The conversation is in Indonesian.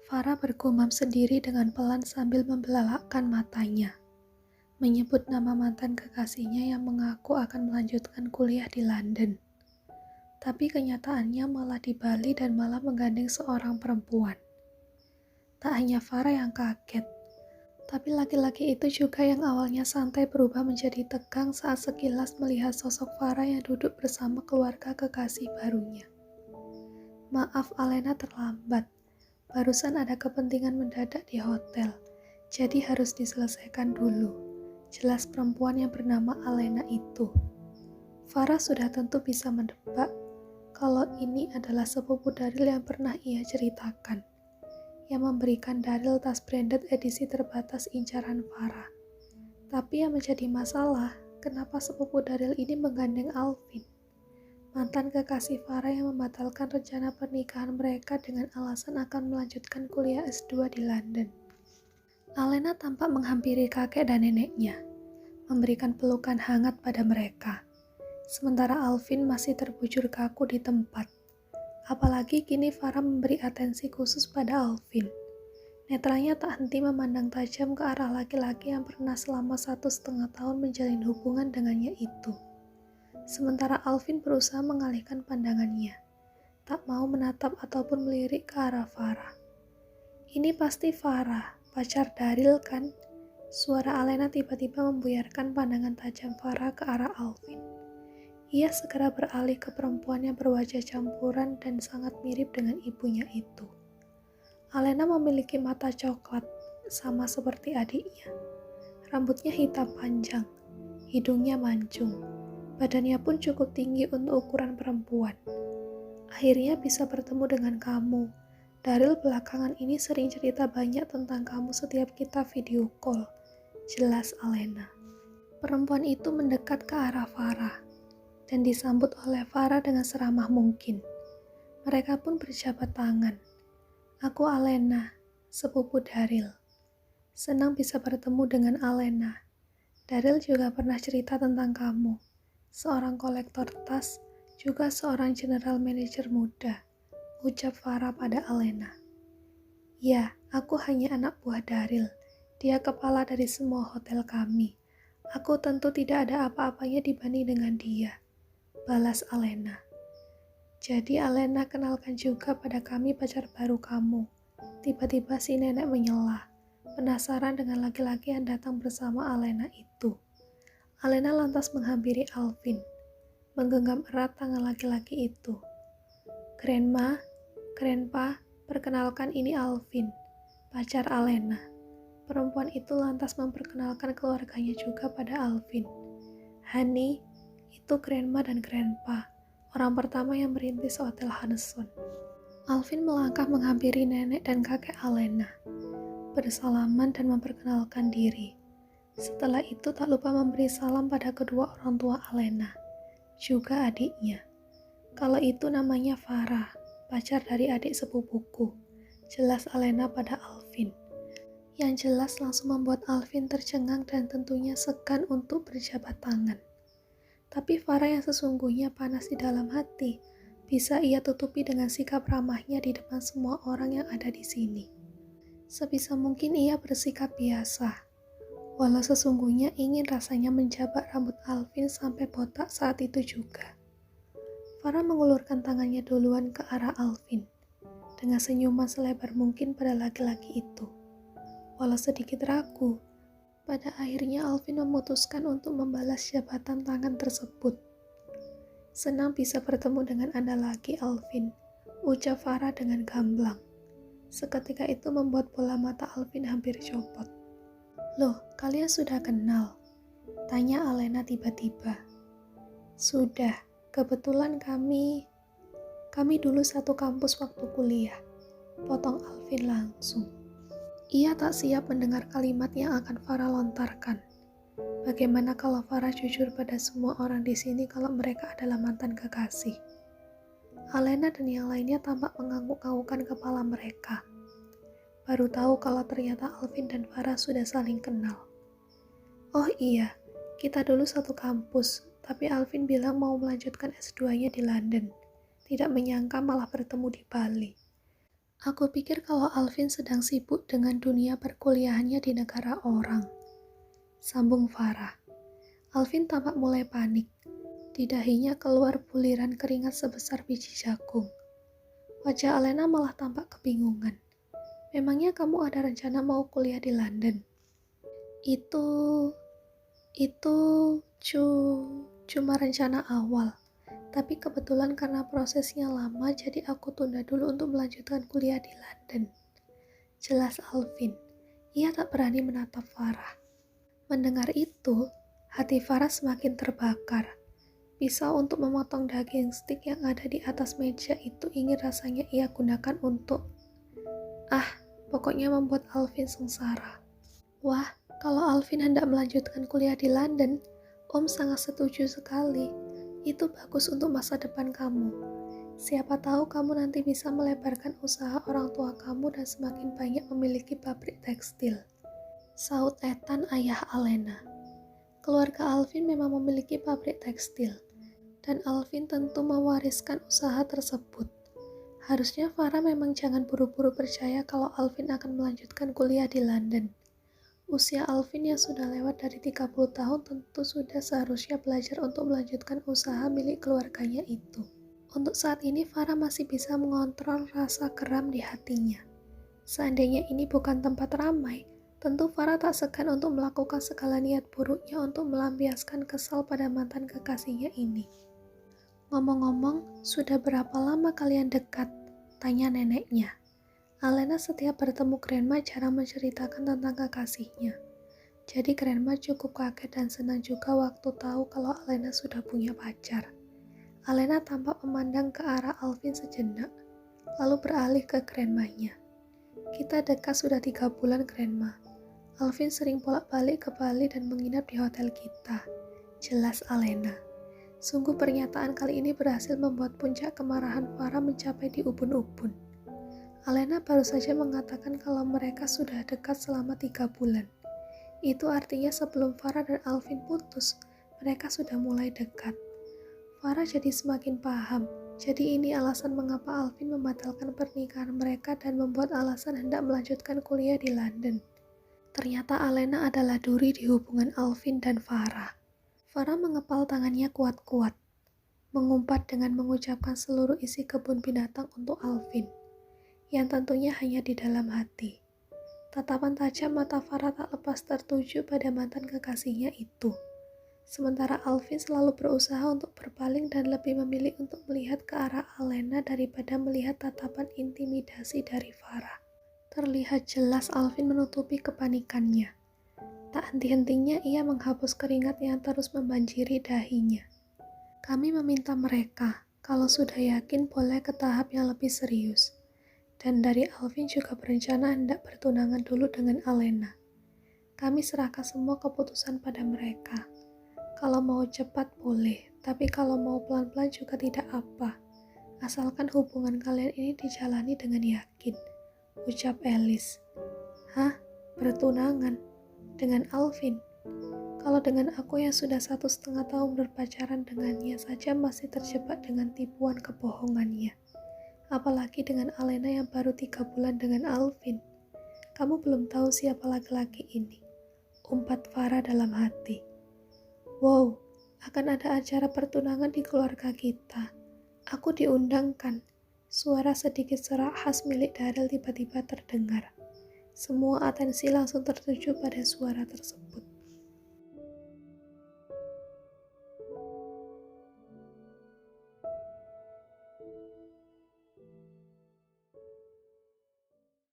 Farah bergumam sendiri dengan pelan sambil membelalakkan matanya, menyebut nama mantan kekasihnya yang mengaku akan melanjutkan kuliah di London. Tapi kenyataannya malah di Bali dan malah menggandeng seorang perempuan. Tak hanya Farah yang kaget, tapi laki-laki itu juga yang awalnya santai berubah menjadi tegang saat sekilas melihat sosok Farah yang duduk bersama keluarga kekasih barunya. Maaf Alena, terlambat. Barusan ada kepentingan mendadak di hotel, jadi harus diselesaikan dulu. Jelas perempuan yang bernama Alena itu. Farah sudah tentu bisa mendebak kalau ini adalah sepupu Daryl yang pernah ia ceritakan, yang memberikan Daryl tas branded edisi terbatas incaran Farah. Tapi yang menjadi masalah, kenapa sepupu Daryl ini menggandeng Alvin, mantan kekasih Farah yang membatalkan rencana pernikahan mereka dengan alasan akan melanjutkan kuliah S2 di London. Alena tampak menghampiri kakek dan neneknya, memberikan pelukan hangat pada mereka. Sementara Alvin masih terbujur kaku di tempat. Apalagi kini Farah memberi atensi khusus pada Alvin. Netranya tak henti memandang tajam ke arah laki-laki yang pernah selama 1,5 tahun menjalin hubungan dengannya itu. Sementara Alvin berusaha mengalihkan pandangannya, tak mau menatap ataupun melirik ke arah Farah. Ini pasti Farah, pacar Daryl kan? Suara Alena tiba-tiba membuyarkan pandangan tajam Farah ke arah Alvin. Ia segera beralih ke perempuan yang berwajah campuran dan sangat mirip dengan ibunya itu. Alena memiliki mata coklat, sama seperti adiknya. Rambutnya hitam panjang, hidungnya mancung. Badannya pun cukup tinggi untuk ukuran perempuan. Akhirnya bisa bertemu dengan kamu. Daryl belakangan ini sering cerita banyak tentang kamu setiap kita video call. Jelas Alena. Perempuan itu mendekat ke arah Farah dan disambut oleh Farah dengan seramah mungkin. Mereka pun berjabat tangan. Aku Alena, sepupu Daryl. Senang bisa bertemu dengan Alena. Daryl juga pernah cerita tentang kamu. Seorang kolektor tas, juga seorang general manager muda, ucap Farah pada Alena. Ya, aku hanya anak buah Daryl. Dia kepala dari semua hotel kami. Aku tentu tidak ada apa-apanya dibanding dengan dia, balas Alena. Jadi Alena kenalkan juga pada kami pacar baru kamu. Tiba-tiba si nenek menyela, penasaran dengan laki-laki yang datang bersama Alena itu. Alena lantas menghampiri Alvin, menggenggam erat tangan laki-laki itu. Grandma, Grandpa, perkenalkan ini Alvin, pacar Alena. Perempuan itu lantas memperkenalkan keluarganya juga pada Alvin. Honey, itu Grandma dan Grandpa, orang pertama yang merintis Hotel Hanson. Alvin melangkah menghampiri nenek dan kakek Alena, bersalaman dan memperkenalkan diri. Setelah itu tak lupa memberi salam pada kedua orang tua Alena, juga adiknya. Kalau itu namanya Farah, pacar dari adik sepupuku, jelas Alena pada Alvin. Yang jelas langsung membuat Alvin tercengang dan tentunya segan untuk berjabat tangan. Tapi Farah yang sesungguhnya panas di dalam hati, bisa ia tutupi dengan sikap ramahnya di depan semua orang yang ada di sini. Sebisa mungkin ia bersikap biasa, walau sesungguhnya ingin rasanya menjabat rambut Alvin sampai botak saat itu juga. Farah mengulurkan tangannya duluan ke arah Alvin, dengan senyuman selebar mungkin pada laki-laki itu. Walau sedikit ragu, pada akhirnya Alvin memutuskan untuk membalas jabatan tangan tersebut. Senang bisa bertemu dengan Anda lagi, Alvin, ucap Farah dengan gamblang. Seketika itu membuat bola mata Alvin hampir copot. Loh, kalian sudah kenal? Tanya Alena tiba-tiba. Sudah, kebetulan kami dulu satu kampus waktu kuliah, potong Alvin langsung. Ia tak siap mendengar kalimat yang akan Farah lontarkan. Bagaimana kalau Farah jujur pada semua orang di sini kalau mereka adalah mantan kekasih? Alena dan yang lainnya tampak mengangguk-anggukkan kepala mereka. Baru tahu kalau ternyata Alvin dan Farah sudah saling kenal. Oh iya, kita dulu satu kampus, tapi Alvin bilang mau melanjutkan S2-nya di London. Tidak menyangka malah bertemu di Bali. Aku pikir kalau Alvin sedang sibuk dengan dunia perkuliahannya di negara orang. Sambung Farah. Alvin tampak mulai panik. Di dahinya keluar buliran keringat sebesar biji jagung. Wajah Alena malah tampak kebingungan. Memangnya kamu ada rencana mau kuliah di London? Itu cuma rencana awal. Tapi kebetulan karena prosesnya lama, jadi aku tunda dulu untuk melanjutkan kuliah di London. Jelas Alvin. Ia tak berani menatap Farah. Mendengar itu, hati Farah semakin terbakar. Pisau untuk memotong daging stik yang ada di atas meja itu ingin rasanya ia gunakan untuk... pokoknya membuat Alvin sengsara. Wah, kalau Alvin hendak melanjutkan kuliah di London, Om sangat setuju sekali. Itu bagus untuk masa depan kamu. Siapa tahu kamu nanti bisa melebarkan usaha orang tua kamu dan semakin banyak memiliki pabrik tekstil. Saut Ethan, ayah Alena. Keluarga Alvin memang memiliki pabrik tekstil, dan Alvin tentu mewariskan usaha tersebut. Harusnya Farah memang jangan buru-buru percaya kalau Alvin akan melanjutkan kuliah di London. Usia Alvin yang sudah lewat dari 30 tahun tentu sudah seharusnya belajar untuk melanjutkan usaha milik keluarganya itu. Untuk saat ini Farah masih bisa mengontrol rasa geram di hatinya. Seandainya ini bukan tempat ramai, tentu Farah tak segan untuk melakukan segala niat buruknya untuk melampiaskan kesal pada mantan kekasihnya ini. Ngomong-ngomong, sudah berapa lama kalian dekat? Tanya neneknya. Alena setiap bertemu Grandma jarang menceritakan tentang kekasihnya. Jadi Grandma cukup kaget dan senang juga waktu tahu kalau Alena sudah punya pacar. Alena tampak memandang ke arah Alvin sejenak, lalu beralih ke Grandma-nya. Kita dekat sudah 3 bulan, Grandma. Alvin sering bolak-balik ke Bali dan menginap di hotel kita. Jelas Alena. Sungguh pernyataan kali ini berhasil membuat puncak kemarahan Farah mencapai di ubun-ubun. Alena baru saja mengatakan kalau mereka sudah dekat selama 3 bulan. Itu artinya sebelum Farah dan Alvin putus, mereka sudah mulai dekat. Farah jadi semakin paham. Jadi ini alasan mengapa Alvin membatalkan pernikahan mereka dan membuat alasan hendak melanjutkan kuliah di London. Ternyata Alena adalah duri di hubungan Alvin dan Farah. Farah mengepal tangannya kuat-kuat, mengumpat dengan mengucapkan seluruh isi kebun binatang untuk Alvin. Yang tentunya hanya di dalam hati. Tatapan tajam mata Farah tak lepas tertuju pada mantan kekasihnya itu. Sementara Alvin selalu berusaha untuk berpaling dan lebih memilih untuk melihat ke arah Alena daripada melihat tatapan intimidasi dari Farah. Terlihat jelas Alvin menutupi kepanikannya. Tak henti-hentinya ia menghapus keringat yang terus membanjiri dahinya. Kami meminta mereka, kalau sudah yakin boleh ke tahap yang lebih serius. Dan dari Alvin juga berencana hendak bertunangan dulu dengan Alena. Kami serahkan semua keputusan pada mereka. Kalau mau cepat boleh, tapi kalau mau pelan-pelan juga tidak apa. Asalkan hubungan kalian ini dijalani dengan yakin, ucap Elis. Hah? Bertunangan? Dengan Alvin? Kalau dengan aku yang sudah 1,5 tahun berpacaran dengannya saja masih terjebak dengan tipuan kebohongannya. Apalagi dengan Alena yang baru 3 bulan dengan Alvin. Kamu belum tahu siapa laki-laki ini, umpat Farah dalam hati. Wow, akan ada acara pertunangan di keluarga kita. Aku diundangkan. Suara sedikit serak khas milik Daryl tiba-tiba terdengar. Semua atensi langsung tertuju pada suara tersebut.